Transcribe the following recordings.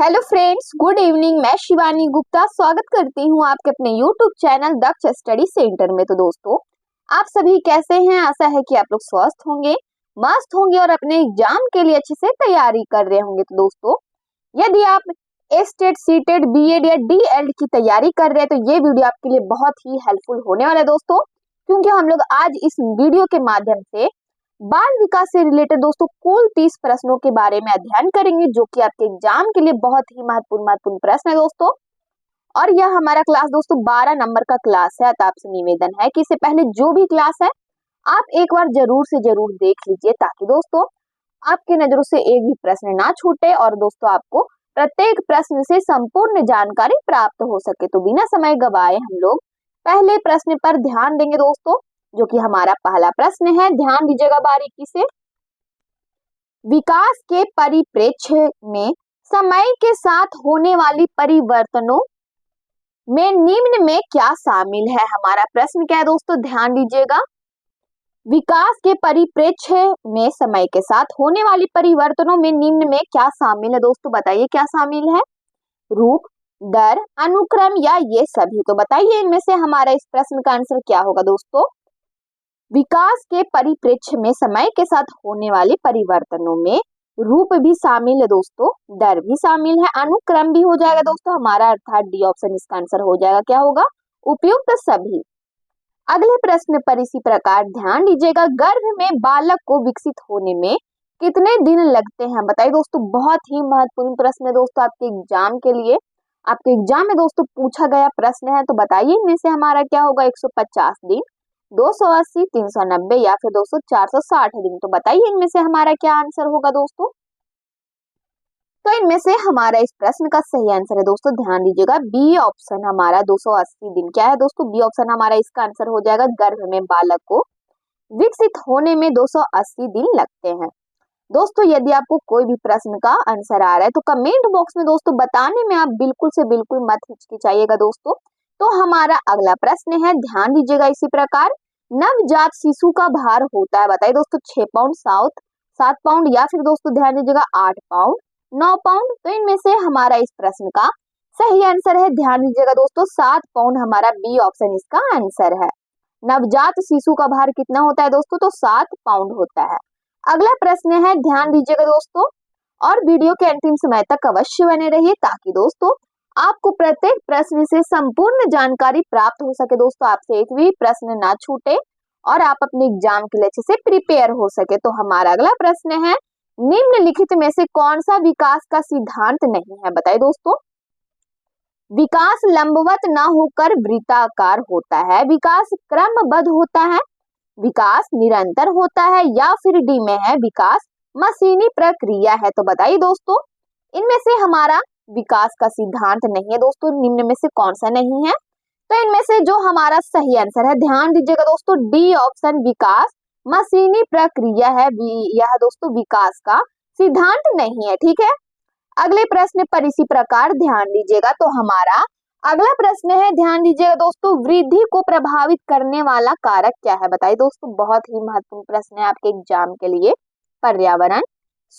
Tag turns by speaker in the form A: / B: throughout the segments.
A: Hello friends, good evening. मैं शिवानी गुप्ता स्वागत करती हूँ आपके अपने यूट्यूब चैनल दक्ष स्टडी सेंटर में। तो दोस्तों, आप सभी कैसे हैं? आशा है कि आप लोग स्वस्थ होंगे, मस्त होंगे और अपने एग्जाम के लिए अच्छे से तैयारी कर रहे होंगे। तो दोस्तों, यदि आप एस्टेट, सीटेट, बीएड या डीएड की तैयारी कर रहे हैं तो ये वीडियो आपके लिए बहुत ही हेल्पफुल होने वाला है दोस्तों, क्योंकि हम लोग आज इस वीडियो के माध्यम से बाल विकास से रिलेटेड दोस्तों कुल 30 प्रश्नों के बारे में अध्ययन करेंगे, जो कि आपके एग्जाम के लिए बहुत ही महत्वपूर्ण प्रश्न है दोस्तों। और यह हमारा क्लास दोस्तों 12 नंबर का क्लास है। तो आपसे निवेदन है कि इससे पहले जो भी क्लास है आप एक बार जरूर से जरूर देख लीजिए, ताकि दोस्तों आपके नजरों से एक भी प्रश्न ना छूटे और दोस्तों आपको प्रत्येक प्रश्न से संपूर्ण जानकारी प्राप्त हो सके। तो बिना समय गवाए हम लोग पहले प्रश्न पर ध्यान देंगे दोस्तों, जो कि हमारा पहला प्रश्न है। ध्यान दीजिएगा बारीकी से। विकास के परिप्रेक्ष्य में समय के साथ होने वाली परिवर्तनों में निम्न में क्या शामिल है? हमारा प्रश्न क्या है दोस्तों? ध्यान दीजिएगा। विकास के परिप्रेक्ष्य में समय के साथ होने वाली परिवर्तनों में निम्न में क्या शामिल है? दोस्तों बताइए क्या शामिल है? रूप, दर, अनुक्रम या ये सभी? तो बताइए इनमें से हमारा इस प्रश्न का आंसर क्या होगा दोस्तों? विकास के परिप्रेक्ष्य में समय के साथ होने वाले परिवर्तनों में रूप भी शामिल है दोस्तों, दर भी शामिल है, अनुक्रम भी हो जाएगा दोस्तों हमारा, अर्थात डी ऑप्शन इसका आंसर हो जाएगा। क्या होगा? उपयुक्त सभी। अगले प्रश्न पर इसी प्रकार ध्यान दीजिएगा। गर्भ में बालक को विकसित होने में कितने दिन लगते हैं? बताइए दोस्तों, बहुत ही महत्वपूर्ण प्रश्न है दोस्तों आपके एग्जाम के लिए। आपके एग्जाम में दोस्तों पूछा गया प्रश्न है। तो बताइए इनमें से हमारा क्या होगा? 150 दिन, 280, 390 या फिर 200, 460 दिन। तो बताइए इनमें से हमारा क्या आंसर होगा दोस्तों? तो इनमें से हमारा इस प्रश्न का सही आंसर है दोस्तों, ध्यान दीजिएगा, बी ऑप्शन हमारा 280 दिन। क्या है दोस्तों? बी ऑप्शन हमारा इसका आंसर हो जाएगा। गर्भ में बालक को विकसित होने में 280 दिन लगते हैं। दोस्तों, यदि आपको कोई भी प्रश्न का आंसर आ रहा है तो कमेंट बॉक्स में दोस्तों बताने में आप बिल्कुल से बिल्कुल मत हिचकिचाइएगा दोस्तों। तो हमारा अगला प्रश्न है, ध्यान दीजिएगा इसी प्रकार। नवजात शिशु का भार होता है, बताइए दोस्तों, 6 पाउंड, 7 पाउंड या फिर दोस्तों ध्यान दीजिएगा 8 पाउंड, 9 पाउंड। तो इनमें से हमारा इस प्रश्न का सही आंसर है, ध्यान दीजिएगा दोस्तों, 7 पाउंड हमारा बी ऑप्शन इसका आंसर है। नवजात शिशु का भार कितना होता है दोस्तों? तो 7 पाउंड होता है। अगला प्रश्न है, ध्यान दीजिएगा दोस्तों, और वीडियो के अंतिम समय तक अवश्य बने रहिए, ताकि दोस्तों आपको प्रत्येक प्रश्न से संपूर्ण जानकारी प्राप्त हो सके। दोस्तों आपसे एक भी प्रश्न ना छूटे और आप अपने एग्जाम के लिए अच्छे से प्रिपेयर हो सके। तो हमारा अगला प्रश्न है, निम्नलिखित में से कौन सा विकास का सिद्धांत नहीं है? बताइए दोस्तों। विकास लंबवत ना होकर वृत्ताकार होता है, विकास क्रमबद्ध होता है, विकास निरंतर होता है, या फिर डी में है विकास मशीनी प्रक्रिया है। तो बताइए दोस्तों, इनमें से हमारा विकास का सिद्धांत नहीं है दोस्तों, निम्न में से कौन सा नहीं है? तो इनमें से जो हमारा सही आंसर है, ध्यान दीजिएगा दोस्तों, डी ऑप्शन विकास मशीनी प्रक्रिया है। यह दोस्तों विकास का सिद्धांत नहीं है, ठीक है। अगले प्रश्न पर इसी प्रकार ध्यान दीजिएगा। तो हमारा अगला प्रश्न है, ध्यान दीजिएगा दोस्तों, वृद्धि को प्रभावित करने वाला कारक क्या है? बताइए दोस्तों, बहुत ही महत्वपूर्ण प्रश्न है आपके एग्जाम के लिए। पर्यावरण,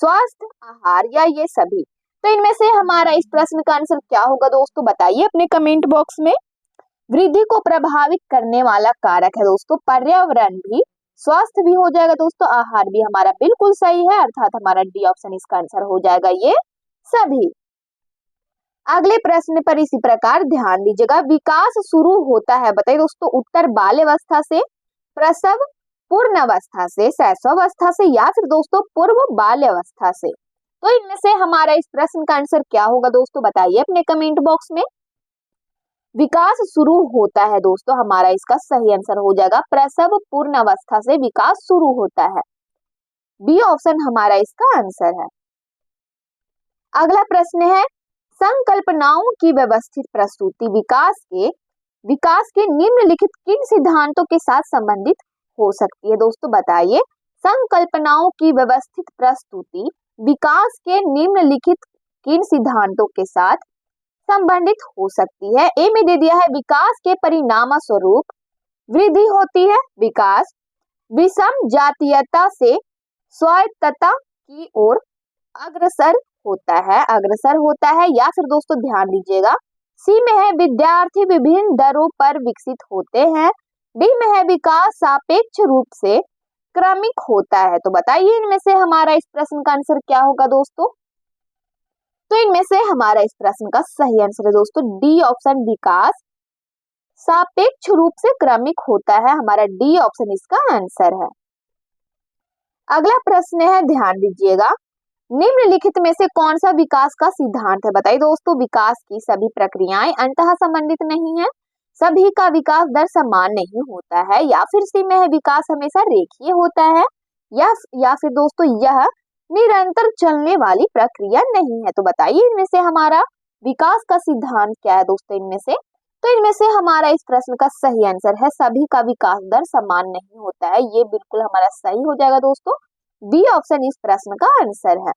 A: स्वास्थ्य, आहार या ये सभी? तो इनमें से हमारा इस प्रश्न का आंसर क्या होगा दोस्तों? बताइए अपने कमेंट बॉक्स में। वृद्धि को प्रभावित करने वाला कारक है दोस्तों पर्यावरण भी, स्वास्थ्य भी हो जाएगा दोस्तों, आहार भी हमारा बिल्कुल सही है, अर्थात हमारा डी ऑप्शन इसका आंसर हो जाएगा ये सभी। अगले प्रश्न पर इसी प्रकार ध्यान दीजिएगा। विकास शुरू होता है, बताइए दोस्तों, उत्तर बाल्यावस्था से, प्रसव पूर्ण अवस्था से, शैशवावस्था से या फिर दोस्तों पूर्व बाल्यावस्था से? तो इनमें से हमारा इस प्रश्न का आंसर क्या होगा दोस्तों? बताइए अपने कमेंट बॉक्स में। विकास शुरू होता है दोस्तों, हमारा इसका सही आंसर हो जाएगा प्रसव पूर्ण अवस्था से विकास शुरू होता है, बी ऑप्शन हमारा इसका आंसर है। अगला प्रश्न है, संकल्पनाओं की व्यवस्थित प्रस्तुति विकास के निम्नलिखित किन सिद्धांतों के साथ संबंधित हो सकती है? दोस्तों बताइए, संकल्पनाओं की व्यवस्थित प्रस्तुति विकास के निम्नलिखित किन सिद्धांतों के साथ संबंधित हो सकती है? ए में दे दिया है, विकास के परिणाम स्वरूप वृद्धि होती है, विकास विषम जातीयता से स्वायत्तता की ओर अग्रसर होता है, अग्रसर होता है, या फिर दोस्तों ध्यान दीजिएगा सी में है विद्यार्थी विभिन्न दरों पर विकसित होते हैं, डी में है विकास सापेक्ष रूप से क्रमिक होता है। तो बताइए इनमें से हमारा इस प्रश्न का आंसर क्या होगा दोस्तों। तो इनमें से हमारा इस प्रश्न का सही आंसर है दोस्तों डी ऑप्शन, विकास सापेक्ष रूप से क्रमिक होता है, हमारा डी ऑप्शन इसका आंसर है। अगला प्रश्न है, ध्यान दीजिएगा, निम्नलिखित में से कौन सा विकास का सिद्धांत है। बताइए दोस्तों, विकास की सभी प्रक्रियाएं अंततः संबंधित नहीं है, सभी का विकास दर समान नहीं होता है, या फिर सी में है विकास हमेशा रेखीय होता है, या फिर दोस्तों यह निरंतर चलने वाली प्रक्रिया नहीं है। तो बताइए इनमें से हमारा विकास का सिद्धांत क्या है दोस्तों इनमें से। तो इनमें से हमारा इस प्रश्न का सही आंसर है सभी का विकास दर समान नहीं होता है, ये बिल्कुल हमारा सही हो जाएगा दोस्तों, बी ऑप्शन इस प्रश्न का आंसर है।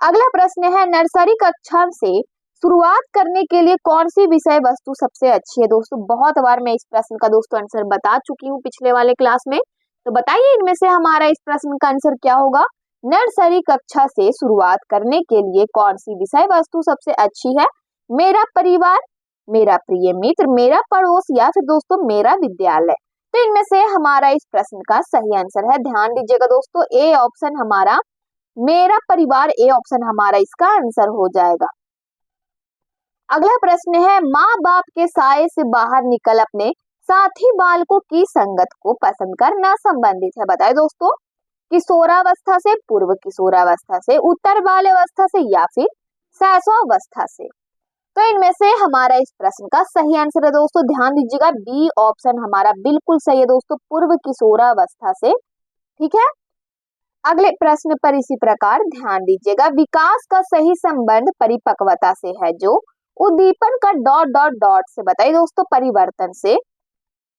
A: अगला प्रश्न है, नर्सरी कक्षा से शुरुआत करने के लिए कौन सी विषय वस्तु सबसे अच्छी है। दोस्तों बहुत बार मैं इस प्रश्न का दोस्तों आंसर बता चुकी हूँ पिछले वाले क्लास में। तो बताइए इनमें से हमारा इस प्रश्न का आंसर क्या होगा। नर्सरी कक्षा से शुरुआत करने के लिए कौन सी विषय वस्तु सबसे अच्छी है। मेरा परिवार, मेरा प्रिय मित्र, मेरा पड़ोस, या फिर दोस्तों मेरा विद्यालय। तो इनमें से हमारा इस प्रश्न का सही आंसर है, ध्यान दीजिएगा दोस्तों, ए ऑप्शन हमारा मेरा परिवार, ए ऑप्शन हमारा इसका आंसर हो जाएगा। अगला प्रश्न है, माँ बाप के साये से बाहर निकल अपने साथी बालकों की संगत को पसंद करना संबंधित है। बताए दोस्तों, किशोरावस्था से, पूर्व किशोरावस्था से, उत्तर बाल्यावस्था से, या फिर शैशवावस्था से। तो इनमें से हमारा इस प्रश्न का सही आंसर है दोस्तों, ध्यान दीजिएगा, बी ऑप्शन हमारा बिल्कुल सही है दोस्तों, पूर्व किशोरावस्था से। ठीक है, अगले प्रश्न पर इसी प्रकार ध्यान दीजिएगा, विकास का सही संबंध परिपक्वता से है, जो उद्दीपन का डॉट डॉट डॉट से। बताइए दोस्तों, परिवर्तन से,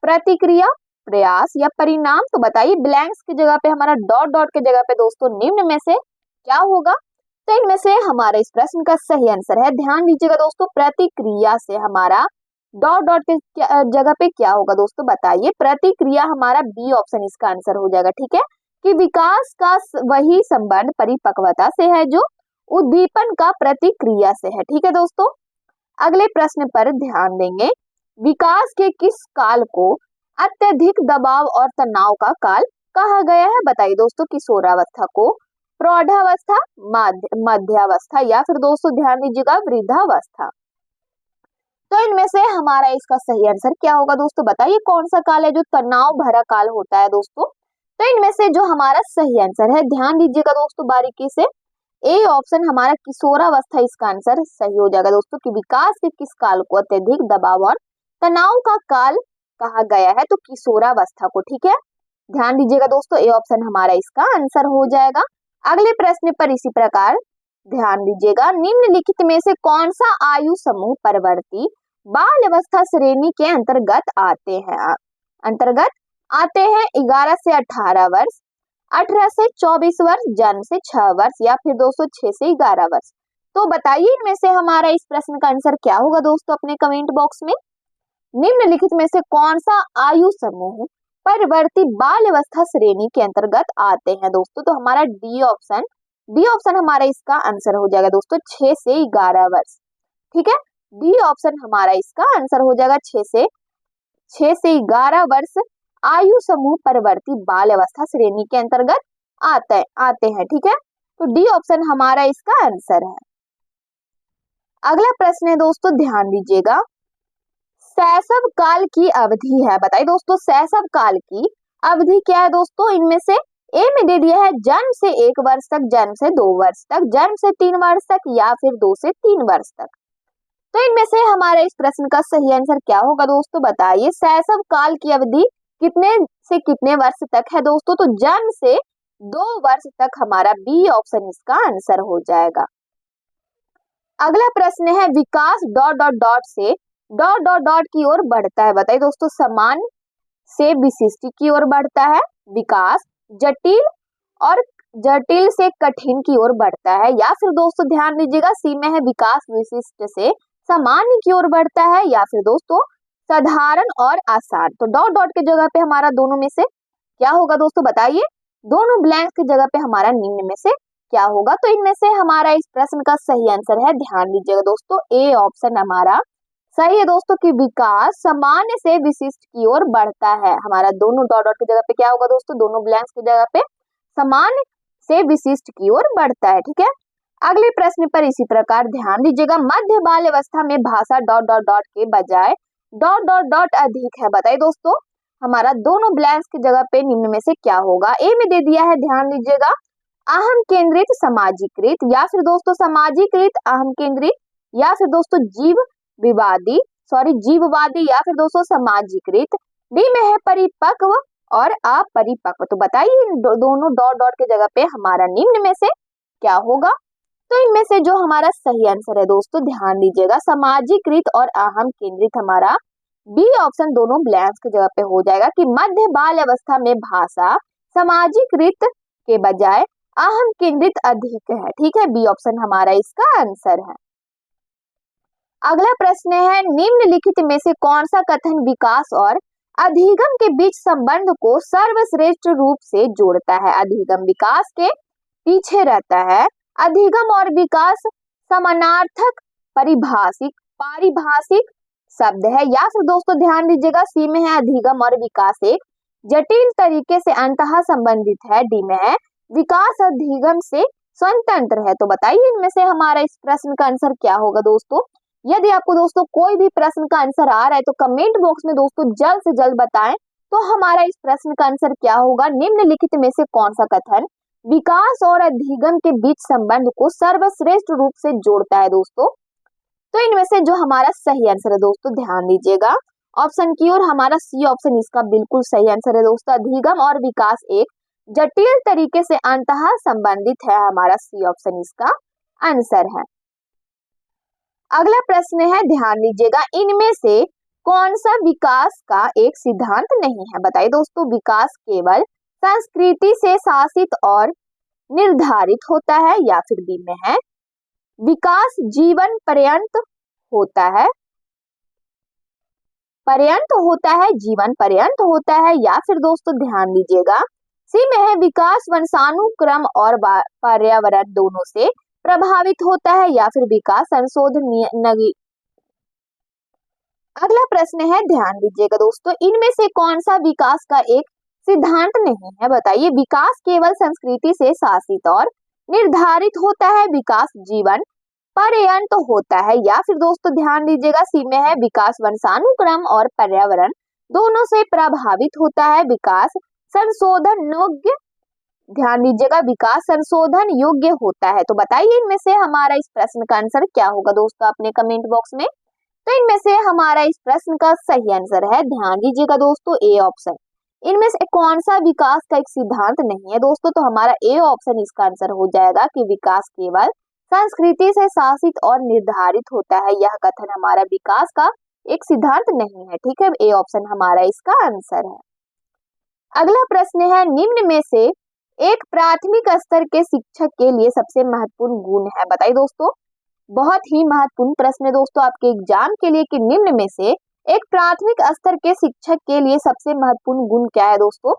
A: प्रतिक्रिया, प्रयास, या परिणाम। तो बताइए ब्लैंक्स की जगह पे हमारा डॉट डॉट की जगह पे दोस्तों निम्न में से क्या होगा। तो इनमें से हमारा इस प्रश्न का सही आंसर है, ध्यान दीजिएगा दोस्तों, प्रतिक्रिया से हमारा डॉट डॉट के जगह पे क्या होगा दोस्तों, बताइए प्रतिक्रिया, हमारा बी ऑप्शन इसका आंसर हो जाएगा। ठीक है, कि विकास का वही संबंध परिपक्वता से है जो उद्दीपन का प्रतिक्रिया से है। ठीक है दोस्तों, अगले प्रश्न पर ध्यान देंगे, विकास के किस काल को अत्यधिक दबाव और तनाव का काल कहा गया है। बताइए दोस्तों, किशोरावस्था को प्रौढ़ावस्था, मध्यावस्था, या फिर दोस्तों ध्यान दीजिएगा वृद्धावस्था। तो इनमें से हमारा इसका सही आंसर क्या होगा दोस्तों, बताइए कौन सा काल है जो तनाव भरा काल होता है दोस्तों। तो इनमें से जो हमारा सही आंसर है, ध्यान दीजिएगा दोस्तों बारीकी से, ए ऑप्शन हमारा किशोरावस्था इसका आंसर सही हो जाएगा दोस्तों, कि विकास के किस काल को अत्यधिक दबाव और तनाव का काल कहा गया है, तो किशोरावस्था को। ठीक है, ध्यान दीजिएगा दोस्तों, ए ऑप्शन हमारा इसका आंसर हो जाएगा। अगले प्रश्न पर इसी प्रकार ध्यान दीजिएगा, निम्नलिखित में से कौन सा आयु समूह परवर्ती बाल अवस्था श्रेणी के अंतर्गत आते हैं 11 से 18 वर्ष, 18 से 24 वर्ष, जन्म से 6 वर्ष, या फिर दोस्तों 6 से 11 वर्ष। तो बताइए इनमें से हमारा इस प्रश्न का आंसर क्या होगा दोस्तों अपने कमेंट बॉक्स में। निम्नलिखित में से कौन सा आयु समूह परिवर्ती बाल अवस्था श्रेणी के अंतर्गत आते हैं दोस्तों, तो हमारा डी ऑप्शन हमारा इसका आंसर हो जाएगा दोस्तों, 6 से 11 वर्ष। ठीक है, डी ऑप्शन हमारा इसका आंसर हो जाएगा, 6 से 11 वर्ष आयु समूह परिवर्ती बाल अवस्था श्रेणी के अंतर्गत आते हैं। ठीक है, तो डी ऑप्शन हमारा इसका आंसर है। अगला प्रश्न है दोस्तों, ध्यान दीजिएगा, शैशव काल की अवधि है। बताइए दोस्तों, शैशव काल की अवधि क्या है दोस्तों। इनमें से ए में दे दिया है जन्म से 1 वर्ष तक, जन्म से 2 वर्ष तक, जन्म से 3 वर्ष तक, या फिर 2 से 3 वर्ष तक। तो इनमें से हमारे इस प्रश्न का सही आंसर क्या होगा दोस्तों, बताइए शैशव काल की अवधि कितने से कितने वर्ष तक है दोस्तों, तो जन्म से 2 वर्ष तक, हमारा बी ऑप्शन इसका आंसर हो जाएगा। अगला प्रश्न है, विकास डॉट डॉट डॉट से डॉट डॉट डॉट की ओर बढ़ता है। बताइए दोस्तों, समान से विशिष्ट की ओर बढ़ता है, विकास जटिल से कठिन की ओर बढ़ता है, या फिर दोस्तों ध्यान दीजिएगा सी में है विकास विशिष्ट से सामान्य की ओर बढ़ता है, या फिर दोस्तों साधारण और आसान। तो डॉट डॉट के जगह पे हमारा दोनों में से क्या होगा दोस्तों, बताइए। दोनों ब्लैंक की जगह पे हमारा निम्न में से क्या होगा? तो इनमें से हमारा इस प्रश्न का सही आंसर है, ध्यान दीजिएगा दोस्तों, ए ऑप्शन हमारा सही है दोस्तों कि विकास सामान्य से विशिष्ट की ओर बढ़ता है। हमारा दोनों डॉट डॉट की जगह पे क्या होगा दोस्तों, दोनों ब्लैंक्स की जगह पे सामान्य से विशिष्ट की ओर बढ़ता है। ठीक है, अगले प्रश्न पर इसी प्रकार ध्यान दीजिएगा, मध्य बाल अवस्था में भाषा डॉट डॉट डॉट के बजाय डॉट डॉट डॉट अधिक है। बताइए दोस्तों, हमारा दोनों ब्लैंक्स की जगह पे निम्न में से क्या होगा? ए में दे दिया है, ध्यान दीजिएगा, अहम केंद्रित सामाजिकृत, या फिर दोस्तों सामाजिकृत अहम केंद्रित, या फिर दोस्तों जीववादी, या फिर दोस्तों सामाजिकृत। डी में है परिपक्व और अपरिपक्व। तो बताइए दोनों डॉट डॉट के जगह पे हमारा निम्न में से क्या होगा? तो इनमें से जो हमारा सही आंसर है दोस्तों, ध्यान दीजिएगा, सामाजिकृत और अहम केंद्रित, हमारा बी ऑप्शन दोनों ब्लैंक्स की जगह पे हो जाएगा कि मध्य बाल अवस्था में भाषा सामाजिकृत के बजाय अहम केंद्रित अधिक है। ठीक है, बी ऑप्शन हमारा इसका आंसर है। अगला प्रश्न है, निम्नलिखित में से कौन सा कथन विकास और अधिगम के बीच संबंध को सर्वश्रेष्ठ रूप से जोड़ता है? अधिगम विकास के पीछे रहता है, अधिगम और विकास समानार्थक पारिभाषिक शब्द है, या फिर दोस्तों ध्यान दीजिएगा, सी में है अधिगम और विकास एक जटिल तरीके से अंतः संबंधित है, डी में है विकास अधिगम से स्वतंत्र है। तो बताइए इनमें से हमारा इस प्रश्न का आंसर क्या होगा दोस्तों? यदि आपको दोस्तों कोई भी प्रश्न का आंसर आ रहा है तो कमेंट बॉक्स में दोस्तों जल्द से जल्द बताएं। तो हमारा इस प्रश्न का आंसर क्या होगा? निम्नलिखित में से कौन सा कथन विकास और अधिगम के बीच संबंध को सर्वश्रेष्ठ रूप से जोड़ता है दोस्तों? तो इनमें से जो हमारा सही आंसर है दोस्तों, ध्यान दीजिएगा, ऑप्शन की ओर हमारा सी ऑप्शन इसका बिल्कुल सही आंसर है दोस्तों। अधिगम और विकास एक जटिल तरीके से अंतः संबंधित है, हमारा सी ऑप्शन इसका आंसर है। अगला प्रश्न है, ध्यान दीजिएगा, इनमें से कौन सा विकास का एक सिद्धांत नहीं है? बताइए दोस्तों, विकास केवल संस्कृति से शासित और निर्धारित होता है, या फिर बी में है विकास जीवन पर्यंत होता है, जीवन पर्यंत होता है, या फिर दोस्तों ध्यान दीजिएगा, सी में है विकास वंशानुक्रम और पर्यावरण दोनों से प्रभावित होता है, या फिर विकास संशोधन। अगला प्रश्न है, ध्यान दीजिएगा दोस्तों, इनमें से कौन सा विकास का एक सिद्धांत नहीं है? बताइए, विकास केवल संस्कृति से शासित और निर्धारित होता है, विकास जीवन पर्यंत होता है, या फिर दोस्तों ध्यान दीजिएगा, सी में है विकास वंशानुक्रम और पर्यावरण दोनों से प्रभावित होता है, विकास संशोधन योग्य, ध्यान दीजिएगा, विकास संशोधन योग्य होता है। तो बताइए इनमें से हमारा इस प्रश्न का आंसर क्या होगा दोस्तों, अपने कमेंट बॉक्स में। तो इनमें से हमारा इस प्रश्न का सही आंसर है, ध्यान दीजिएगा दोस्तों, ए ऑप्शन। इनमें से कौन सा विकास का एक सिद्धांत नहीं है दोस्तों? तो हमारा ए ऑप्शन इसका आंसर हो जाएगा कि विकास केवल संस्कृति से शासित और निर्धारित होता है, यह कथन हमारा विकास का एक सिद्धांत नहीं है। ठीक है, ए ऑप्शन हमारा इसका आंसर है। अगला प्रश्न है, निम्न में से एक प्राथमिक स्तर के शिक्षक के लिए सबसे महत्वपूर्ण गुण है? बताइए दोस्तों, बहुत ही महत्वपूर्ण प्रश्न है दोस्तों आपके एग्जाम के लिए कि निम्न में से एक प्राथमिक स्तर के शिक्षक के लिए सबसे महत्वपूर्ण गुण क्या है दोस्तों?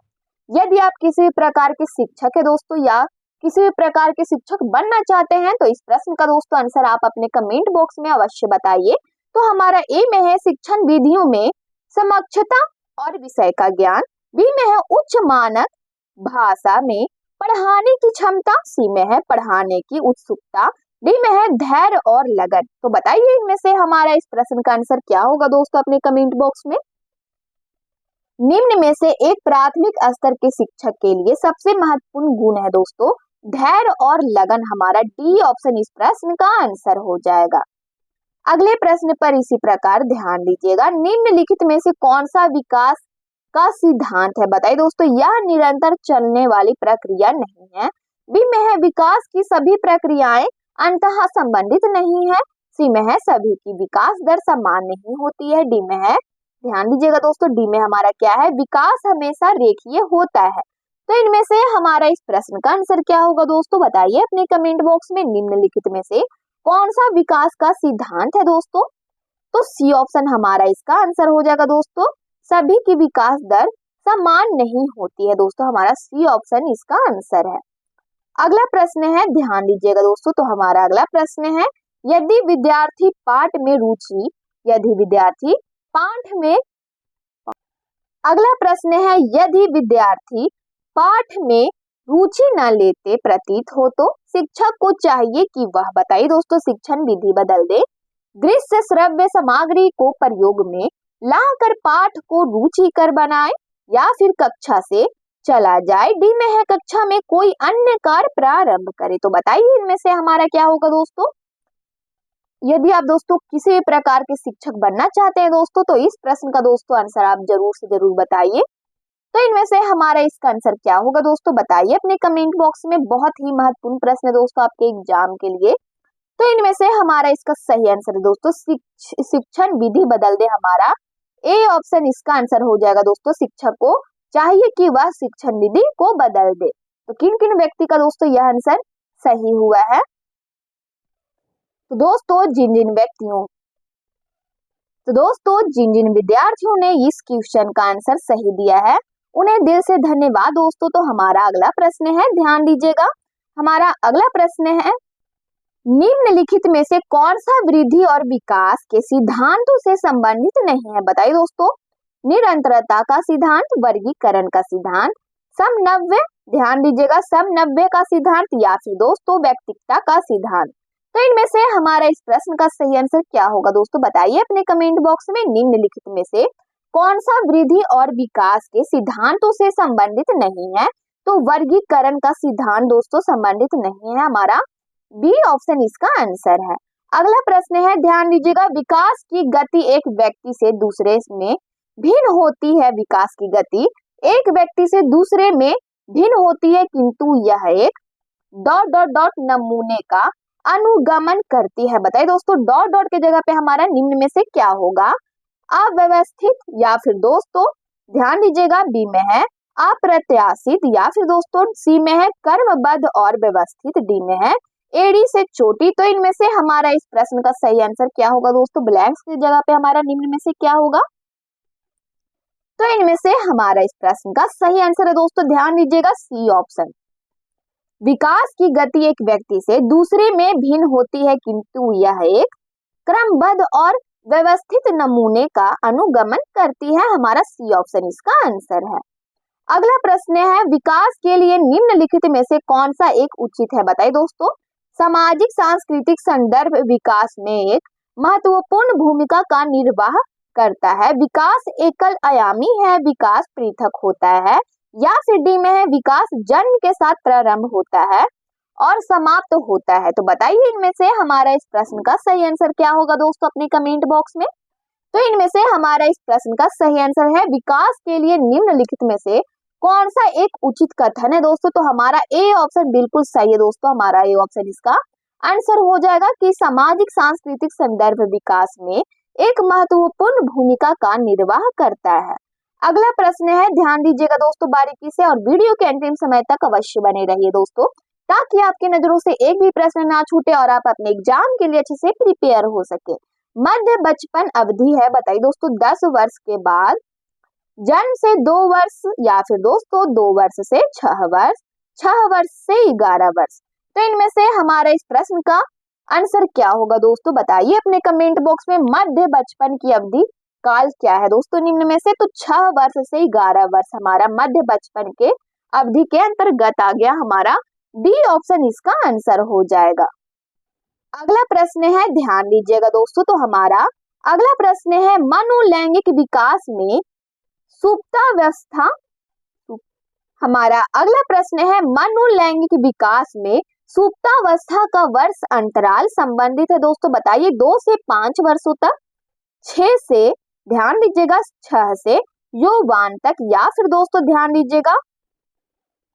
A: यदि आप किसी प्रकार के शिक्षक है दोस्तों, या किसी भी प्रकार के शिक्षक बनना चाहते हैं, तो इस प्रश्न का दोस्तों आंसर आप अपने कमेंट बॉक्स में अवश्य बताइए। तो हमारा ए में है शिक्षण विधियों में समक्षता और विषय का ज्ञान, बी में है उच्च मानक भाषा में पढ़ाने की क्षमता, सी में है पढ़ाने की उत्सुकता, डी में है धैर्य और लगन। तो बताइए इनमें से हमारा इस प्रश्न का आंसर क्या होगा दोस्तों, अपने कमेंट बॉक्स में। निम्न में से एक प्राथमिक स्तर के शिक्षक के लिए सबसे महत्वपूर्ण गुण है दोस्तों धैर्य और लगन, हमारा डी ऑप्शन इस प्रश्न का आंसर हो जाएगा। अगले प्रश्न पर इसी प्रकार ध्यान दीजिएगा, निम्नलिखित में से कौन सा विकास का सिद्धांत है? बताइए दोस्तों, यह निरंतर चलने वाली प्रक्रिया नहीं है, बी में है विकास की सभी प्रक्रियाएं अंतः संबंधित नहीं है, सी में है सभी की विकास दर समान नहीं होती है, डी में है, ध्यान दीजिएगा दोस्तों, डी में हमारा क्या है, विकास हमेशा रेखीय होता है। तो इनमें से हमारा इस प्रश्न का आंसर क्या होगा दोस्तों, बताइए अपने कमेंट बॉक्स में। निम्नलिखित में से कौन सा विकास का सिद्धांत है दोस्तों? तो सी ऑप्शन हमारा इसका आंसर हो जाएगा दोस्तों, सभी की विकास दर समान नहीं होती है दोस्तों, हमारा सी ऑप्शन इसका आंसर है। अगला प्रश्न है, ध्यान दीजिएगा दोस्तों, तो हमारा अगला प्रश्न है, यदि विद्यार्थी पाठ में रुचि यदि विद्यार्थी पाठ में अगला प्रश्न है, यदि विद्यार्थी पाठ में रुचि न लेते प्रतीत हो तो शिक्षक को चाहिए कि वह, बताइए दोस्तों, शिक्षण विधि बदल दे, दृश्य श्रव्य सामग्री को प्रयोग में लाकर पाठ को रुचिकर बनाए, या फिर कक्षा से चला जाए, डी में है कक्षा में कोई अन्य कार्य प्रारंभ करे। तो बताइए इनमें से हमारा क्या होगा दोस्तों। यदि आप दोस्तों किसी भी प्रकार के शिक्षक बनना चाहते हैं दोस्तों, तो इस प्रश्न का दोस्तों आंसर आप जरूर से जरूर बताइए। तो इनमें से हमारा इसका आंसर क्या होगा दोस्तों, बताइए अपने कमेंट बॉक्स में। बहुत ही महत्वपूर्ण प्रश्न है दोस्तों आपके एग्जाम के लिए। तो इनमें से हमारा इसका सही आंसर है दोस्तों शिक्षण विधि बदल दे। हमारा ए ऑप्शन इसका आंसर हो जाएगा दोस्तों। शिक्षक को चाहिए कि वह शिक्षण विधि को बदल दे। तो किन किन व्यक्ति का दोस्तों यह आंसर सही हुआ है। तो दोस्तों जिन जिन विद्यार्थियों ने इस क्वेश्चन का आंसर सही दिया है उन्हें दिल से धन्यवाद दोस्तों। तो हमारा अगला प्रश्न है, ध्यान दीजिएगा, हमारा अगला प्रश्न है, निम्नलिखित में से कौन सा वृद्धि और विकास के सिद्धांतों से संबंधित नहीं है। बताइए दोस्तों, निरंतरता का सिद्धांत, वर्गीकरण का सिद्धांत, समनव्य, ध्यान दीजिएगा, समनव्य का सिद्धांत, या फिर दोस्तों व्यक्तिकता का सिद्धांत। तो इनमें से हमारा इस प्रश्न का सही आंसर क्या होगा दोस्तों, बताइए अपने कमेंट बॉक्स में। निम्नलिखित में से कौन सा वृद्धि और विकास के सिद्धांतों से संबंधित नहीं है। तो वर्गीकरण का सिद्धांत दोस्तों संबंधित नहीं है। हमारा बी ऑप्शन इसका आंसर है। अगला प्रश्न है, ध्यान दीजिएगा, विकास की गति एक व्यक्ति से दूसरे में भिन्न होती है। विकास की गति एक व्यक्ति से दूसरे में भिन्न होती है, किंतु यह एक ... नमूने का अनुगमन करती है। बताइए दोस्तों, डॉट डॉट के जगह पे हमारा निम्न में से क्या होगा, अव्यवस्थित, या फिर दोस्तों ध्यान दीजिएगा बी में है अप्रत्याशित, या फिर दोस्तों सी में है कर्मबद्ध और व्यवस्थित, डी में है एड़ी से चोटी। तो इनमें से हमारा इस प्रश्न का सही आंसर क्या होगा दोस्तों, ब्लैंक्स की जगह पे हमारा निम्न में से क्या होगा। तो इनमें से हमारा इस प्रश्न का सही आंसर है दोस्तों, ध्यान दीजिएगा, सी ऑप्शन। विकास की गति एक व्यक्ति से दूसरे में भिन्न होती है, किंतु यह एक क्रमबद्ध और व्यवस्थित नमूने का अनुगमन करती है। हमारा सी ऑप्शन इसका आंसर है। अगला प्रश्न है, विकास के लिए निम्नलिखित में से कौन सा एक उचित है। बताइए दोस्तों, सामाजिक सांस्कृतिक संदर्भ विकास में एक महत्वपूर्ण भूमिका का निर्वाह करता है। विकास एकल आयामी है, विकास पृथक होता है, या फिर डी में है विकास जन्म के साथ प्रारंभ होता है और समाप्त होता है। तो बताइए इनमें से हमारा इस प्रश्न का सही आंसर क्या होगा दोस्तों, अपने कमेंट बॉक्स में। तो इनमें से हमारा इस प्रश्न का सही आंसर है, विकास के लिए निम्नलिखित में से कौन सा एक उचित कथन है दोस्तों। तो हमारा ए ऑप्शन बिल्कुल सही है दोस्तों। हमारा ए ऑप्शन इसका आंसर हो जाएगा कि सामाजिक सांस्कृतिक संदर्भ विकास में एक महत्वपूर्ण भूमिका का निर्वाह करता है। अगला प्रश्न है, ध्यान दीजिएगा दोस्तों बारीकी से, और वीडियो के अंतिम समय तक अवश्य बने रहिए दोस्तों, ताकि आपकी नजरों से एक भी प्रश्न ना छूटे और आप अपने एग्जाम के लिए अच्छे से प्रिपेयर हो सके। मध्य बचपन अवधि है, बताइए दोस्तों, 10 वर्ष के बाद, जन्म से 2 वर्ष, या फिर दोस्तों 2 वर्ष से 6 वर्ष, 6 वर्ष से 11 वर्ष। तो इनमें से हमारा इस प्रश्न का आंसर क्या होगा दोस्तों, बताइए अपने कमेंट बॉक्स में। मध्य बचपन की अवधि काल क्या है दोस्तों निम्न में से। तो 6 वर्ष से 11 वर्ष हमारा मध्य बचपन के अवधि के अंतर्गत आ गया। हमारा डी ऑप्शन इसका आंसर हो जाएगा। अगला प्रश्न है, ध्यान दीजिएगा दोस्तों, तो हमारा अगला प्रश्न है, मनोलैंगिक विकास में सुप्तावस्था। हमारा अगला प्रश्न है, मनोलैंगिक विकास में सुप्तावस्था का वर्ष अंतराल संबंधित है दोस्तों। बताइए 2 से 5 वर्षों तक, 6 से, ध्यान दीजिएगा 6 से यौवन तक, या फिर दोस्तों ध्यान दीजिएगा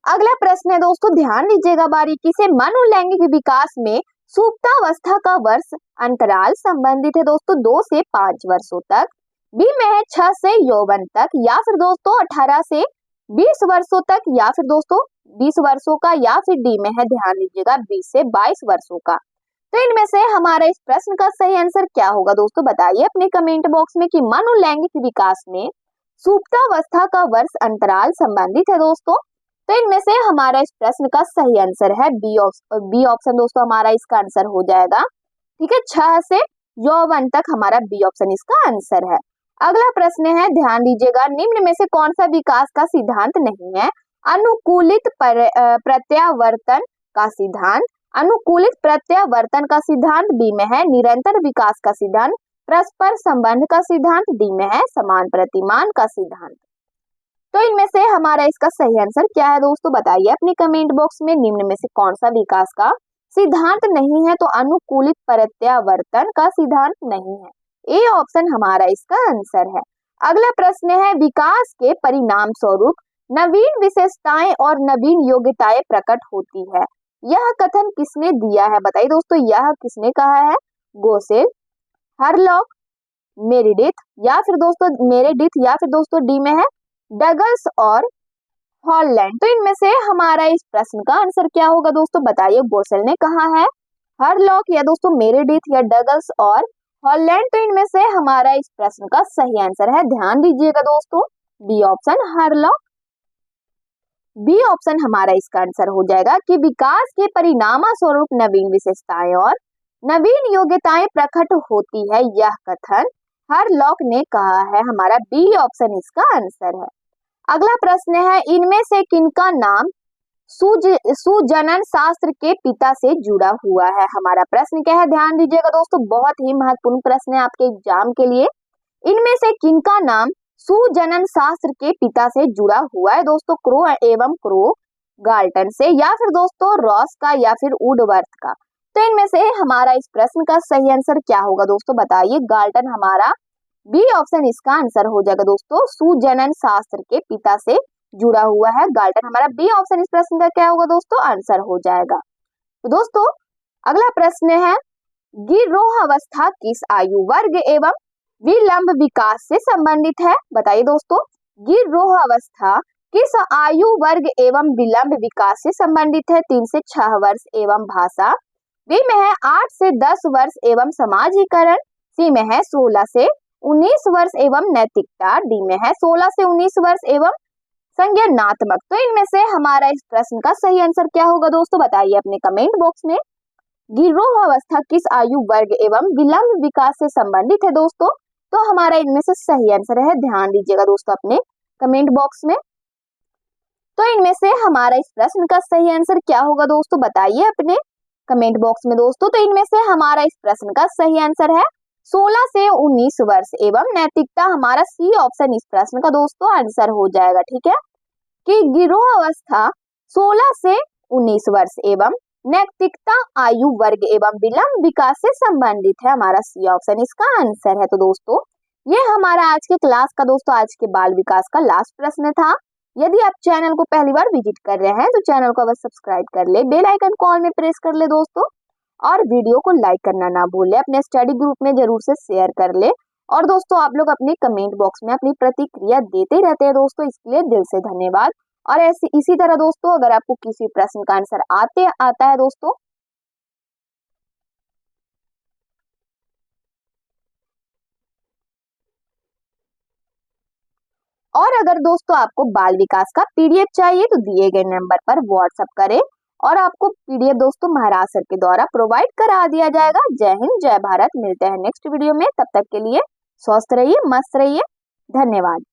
A: अगला प्रश्न है दोस्तों, ध्यान दीजिएगा बारीकी से, मनोलैंगिक विकास में सुप्तावस्था का वर्ष अंतराल संबंधित है दोस्तों 2 से 5 वर्षों तक, बी में है 6 से यौवन तक, या फिर दोस्तों 18 से 20 वर्षों तक, या फिर दोस्तों 20 वर्षों का, या फिर डी में है ध्यान दीजिएगा 20 से 22 वर्षों का। तो इनमें से हमारा इस प्रश्न का सही आंसर क्या होगा दोस्तों, बताइए अपने कमेंट बॉक्स में कि मनोलैंगिक विकास में सुप्तावस्था का वर्ष अंतराल संबंधित है दोस्तों तो इनमें से हमारा इस प्रश्न का सही आंसर है बी ऑप्शन दोस्तों हमारा इसका आंसर हो जाएगा। ठीक है, 6 से यौवन तक हमारा बी ऑप्शन इसका आंसर है। अगला प्रश्न है, ध्यान दीजिएगा, निम्न में से कौन सा विकास का सिद्धांत नहीं है? अनुकूलित प्रत्यावर्तन का सिद्धांत, अनुकूलित प्रत्यावर्तन का सिद्धांत बी में है। निरंतर विकास का सिद्धांत, परस्पर संबंध का सिद्धांत डी में है। समान प्रतिमान का सिद्धांत। तो इनमें से हमारा इसका सही आंसर क्या है दोस्तों, बताइए अपने कमेंट बॉक्स में। निम्न में से कौन सा विकास का सिद्धांत नहीं है? तो अनुकूलित प्रत्यावर्तन का सिद्धांत नहीं है। ए ऑप्शन हमारा इसका आंसर है। अगला प्रश्न है, विकास के परिणाम स्वरूप नवीन विशेषताएं और नवीन योग्यताएं प्रकट होती है, यह कथन किसने दिया है? बताइए दोस्तों, यह किसने कहा है? गोसेल, हरलॉक, मेरिडिथ या फिर दोस्तों डी में है डगल्स और हॉलैंड। तो इनमें से हमारा इस प्रश्न का आंसर क्या होगा दोस्तों, बताइए। गोसेल ने कहा है, हरलॉक या दोस्तों मेरिडिथ या डगल्स और हॉलैंड। तो इनमें से हमारा इस प्रश्न का सही आंसर है, ध्यान दीजिएगा दोस्तों, बी ऑप्शन हरलॉक। बी ऑप्शन हमारा इसका आंसर हो जाएगा कि विकास के परिणाम स्वरूप नवीन विशेषताएं और नवीन योग्यताएं प्रकट होती है, यह कथन हरलॉक ने कहा है। हमारा बी ऑप्शन इसका आंसर है। अगला प्रश्न है, इनमें से किनका नाम सुजनन शास्त्र के पिता से जुड़ा हुआ है? हमारा प्रश्न क्या है, ध्यान दीजिएगा दोस्तों, बहुत ही महत्वपूर्ण प्रश्न है आपके एग्जाम के लिए। इनमें से किनका नाम सुजनन शास्त्र के पिता से जुड़ा हुआ है? दोस्तों क्रो एवं क्रो गाल्टन से, या फिर दोस्तों रॉस का, या फिर वुडवर्थ का। तो इनमें से हमारा इस प्रश्न का सही आंसर क्या होगा दोस्तों, बताइए। गाल्टन हमारा बी ऑप्शन इसका आंसर हो जाएगा दोस्तों, सुजनन शास्त्र के पिता से जुड़ा हुआ है गाल्टन। हमारा बी ऑप्शन इस प्रश्न का क्या होगा दोस्तों, आंसर हो जाएगा। तो दोस्तों अगला प्रश्न है, गिरोह अवस्था किस आयु वर्ग एवं विलंब विकास से संबंधित है? बताइए दोस्तों, गिरोह अवस्था किस आयु वर्ग एवं विलंब विकास से संबंधित है? 3 से 6 वर्ष एवं भाषा, बी में है 8 से 10 वर्ष एवं समाजीकरण, सी में है 16 से 19 वर्ष एवं नैतिकता, डी में है 16 से 19 वर्ष एवं संज्ञानात्मक। तो इनमें से हमारा इस प्रश्न का सही आंसर क्या होगा दोस्तों, बताइए अपने कमेंट बॉक्स में। गिरोह अवस्था किस आयु वर्ग एवं विलंब विकास से संबंधित है दोस्तों? तो हमारा इनमें से सही आंसर है, ध्यान दीजिएगा दोस्तों अपने कमेंट बॉक्स में। तो इनमें से हमारा इस प्रश्न का सही आंसर क्या होगा दोस्तों, बताइए अपने कमेंट बॉक्स में दोस्तों। तो इनमें से हमारा इस प्रश्न का सही आंसर है 16 से 19 वर्ष एवं नैतिकता। हमारा सी ऑप्शन इस प्रश्न का दोस्तों आंसर हो जाएगा। ठीक है, कि गिरोह अवस्था 16 से 19 वर्ष एवं नैतिकता आयु वर्ग एवं विलंब विकास से संबंधित है। हमारा सी ऑप्शन इसका आंसर है। तो दोस्तों ये हमारा आज के क्लास का दोस्तों आज के बाल विकास का लास्ट प्रश्न था। यदि आप चैनल को पहली बार विजिट कर रहे हैं तो चैनल को अवश्य सब्सक्राइब कर ले, बेल आइकन को ऑल में प्रेस कर ले दोस्तों, और वीडियो को लाइक करना ना भूले, अपने स्टडी ग्रुप में जरूर से शेयर कर ले। और दोस्तों आप लोग अपने कमेंट बॉक्स में अपनी प्रतिक्रिया देते रहते हैं दोस्तों, इसके लिए दिल से धन्यवाद। और ऐसे इसी तरह दोस्तों अगर आपको किसी प्रश्न का आंसर आता है दोस्तों, और अगर दोस्तों आपको बाल विकास का पीडीएफ चाहिए तो दिए गए नंबर पर व्हाट्सएप करें और आपको पीडीएफ दोस्तों महाराज सर के द्वारा प्रोवाइड करा दिया जाएगा। जय हिंद, जय भारत। मिलते हैं नेक्स्ट वीडियो में, तब तक के लिए स्वस्थ रहिए, मस्त रहिए, धन्यवाद।